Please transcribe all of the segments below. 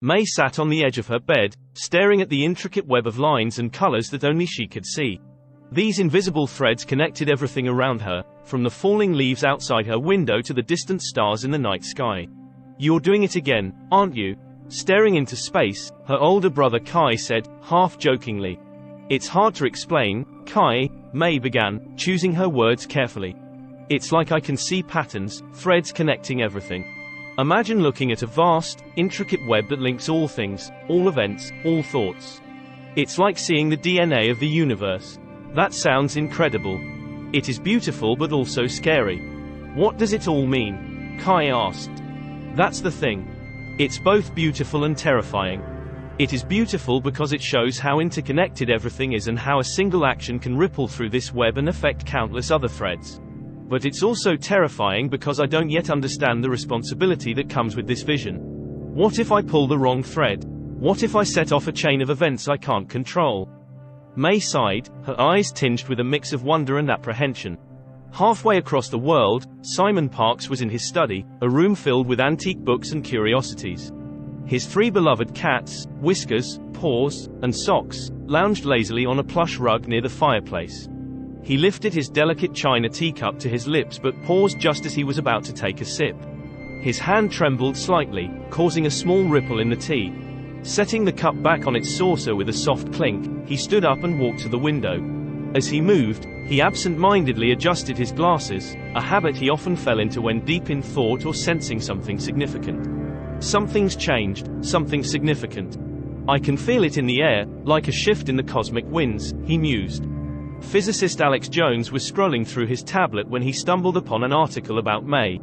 May sat on the edge of her bed, staring at the intricate web of lines and colors that only she could see. These invisible threads connected everything around her, from the falling leaves outside her window to the distant stars in the night sky. "You're doing it again, aren't you?" Staring into space, her older brother Kai said, half jokingly. "It's hard to explain, Kai," May began, choosing her words carefully. "It's like I can see patterns, threads connecting everything. Imagine looking at a vast, intricate web that links all things, all events, all thoughts. It's like seeing the DNA of the universe." "That sounds incredible. It is beautiful but also scary." "What does it all mean?" Kai asked. "That's the thing. It's both beautiful and terrifying. It is beautiful because it shows how interconnected everything is and how a single action can ripple through this web and affect countless other threads. But it's also terrifying because I don't yet understand the responsibility that comes with this vision. What if I pull the wrong thread? What if I set off a chain of events I can't control?" May sighed, her eyes tinged with a mix of wonder and apprehension. Halfway across the world, Simon Parks was in his study, a room filled with antique books and curiosities. His 3 beloved cats, Whiskers, Paws, and Socks, lounged lazily on a plush rug near the fireplace. He lifted his delicate china teacup to his lips but paused just as he was about to take a sip. His hand trembled slightly, causing a small ripple in the tea. Setting the cup back on its saucer with a soft clink, he stood up and walked to the window. As he moved, he absent-mindedly adjusted his glasses, a habit he often fell into when deep in thought or sensing something significant. "Something's changed, something significant. I can feel it in the air, like a shift in the cosmic winds," he mused. Physicist Alex Jones was scrolling through his tablet when he stumbled upon an article about May.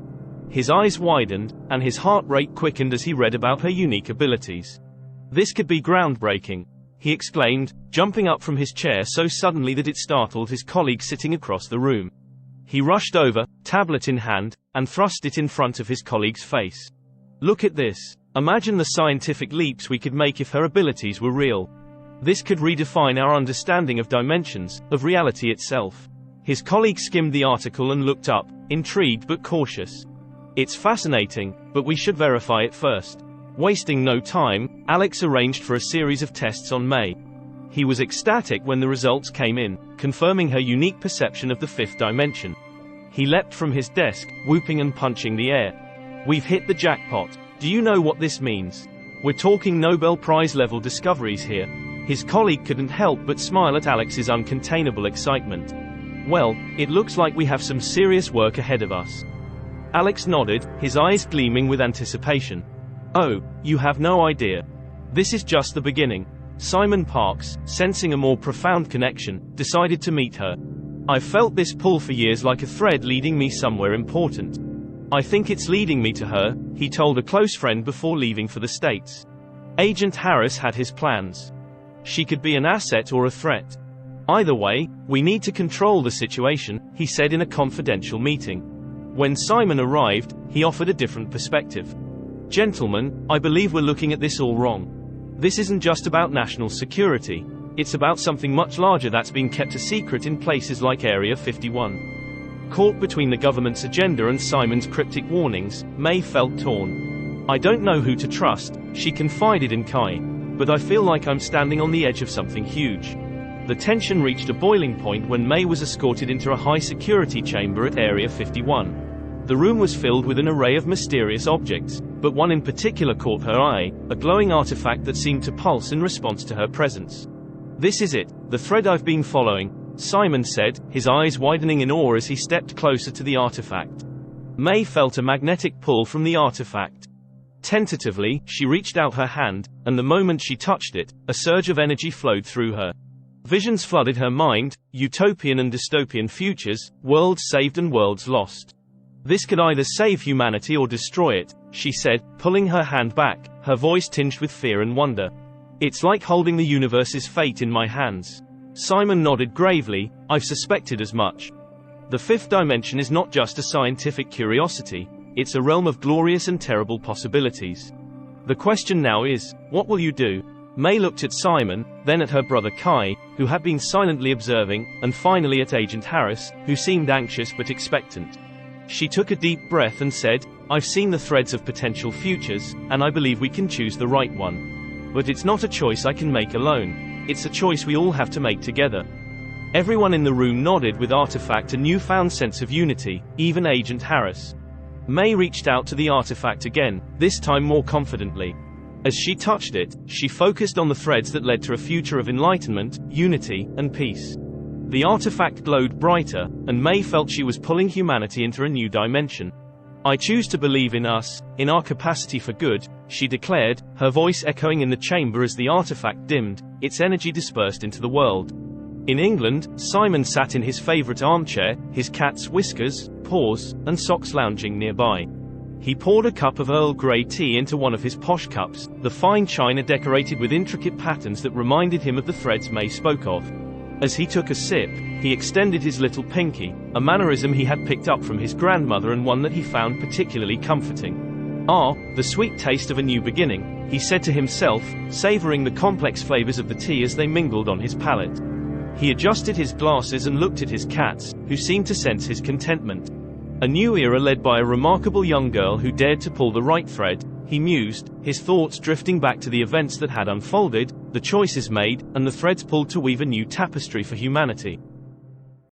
His eyes widened, and his heart rate quickened as he read about her unique abilities. "This could be groundbreaking," he exclaimed, jumping up from his chair so suddenly that it startled his colleague sitting across the room. He rushed over, tablet in hand, and thrust it in front of his colleague's face. "Look at this. Imagine the scientific leaps we could make if her abilities were real. This could redefine our understanding of dimensions, of reality itself." His colleague skimmed the article and looked up, intrigued but cautious. "It's fascinating, but we should verify it first." Wasting no time, Alex arranged for a series of tests on May. He was ecstatic when the results came in, confirming her unique perception of the 5th dimension. He leapt from his desk, whooping and punching the air. "We've hit the jackpot. Do you know what this means? We're talking Nobel Prize-level discoveries here." His colleague couldn't help but smile at Alex's uncontainable excitement. "Well, it looks like we have some serious work ahead of us." Alex nodded, his eyes gleaming with anticipation. "Oh, you have no idea. This is just the beginning." Simon Parks, sensing a more profound connection, decided to meet her. "I've felt this pull for years, like a thread leading me somewhere important. I think it's leading me to her," he told a close friend before leaving for the States. Agent Harris had his plans. She could be an asset or a threat. "Either way, we need to control the situation," he said in a confidential meeting. When Simon arrived, he offered a different perspective. "Gentlemen, I believe we're looking at this all wrong. This isn't just about national security. It's about something much larger that's been kept a secret in places like Area 51. Caught between the government's agenda and Simon's cryptic warnings, May felt torn. "I don't know who to trust," she confided in Kai. "But I feel like I'm standing on the edge of something huge." The tension reached a boiling point when May was escorted into a high-security chamber at Area 51. The room was filled with an array of mysterious objects, but one in particular caught her eye, a glowing artifact that seemed to pulse in response to her presence. "This is it, the thread I've been following," Simon said, his eyes widening in awe as he stepped closer to the artifact. May felt a magnetic pull from the artifact. Tentatively, she reached out her hand, and the moment she touched it, a surge of energy flowed through her. Visions flooded her mind, utopian and dystopian futures, worlds saved and worlds lost. "This could either save humanity or destroy it," she said, pulling her hand back, her voice tinged with fear and wonder. "It's like holding the universe's fate in my hands." Simon nodded gravely. "I've suspected as much. The 5th dimension is not just a scientific curiosity, it's a realm of glorious and terrible possibilities. The question now is, what will you do?" May looked at Simon, then at her brother Kai, who had been silently observing, and finally at Agent Harris, who seemed anxious but expectant. She took a deep breath and said, I've seen the threads of potential futures, and I believe we can choose the right one. But it's not a choice I can make alone. It's a choice we all have to make together. Everyone in the room nodded with artifact a newfound sense of unity, even Agent Harris. May reached out to the artifact again, this time more confidently. As she touched it, she focused on the threads that led to a future of enlightenment, unity, and peace. The artifact glowed brighter, and May felt she was pulling humanity into a new dimension. I choose to believe in us, in our capacity for good, she declared, her voice echoing in the chamber as the artifact dimmed, its energy dispersed into the world. In England, Simon sat in his favorite armchair, his cat's whiskers, paws, and socks lounging nearby. He poured a cup of Earl Grey tea into one of his posh cups, the fine china decorated with intricate patterns that reminded him of the threads May spoke of. As he took a sip, he extended his little pinky, a mannerism he had picked up from his grandmother and one that he found particularly comforting. "Ah, the sweet taste of a new beginning," he said to himself, savoring the complex flavors of the tea as they mingled on his palate. He adjusted his glasses and looked at his cats, who seemed to sense his contentment. A new era led by a remarkable young girl who dared to pull the right thread, he mused, his thoughts drifting back to the events that had unfolded, the choices made, and the threads pulled to weave a new tapestry for humanity.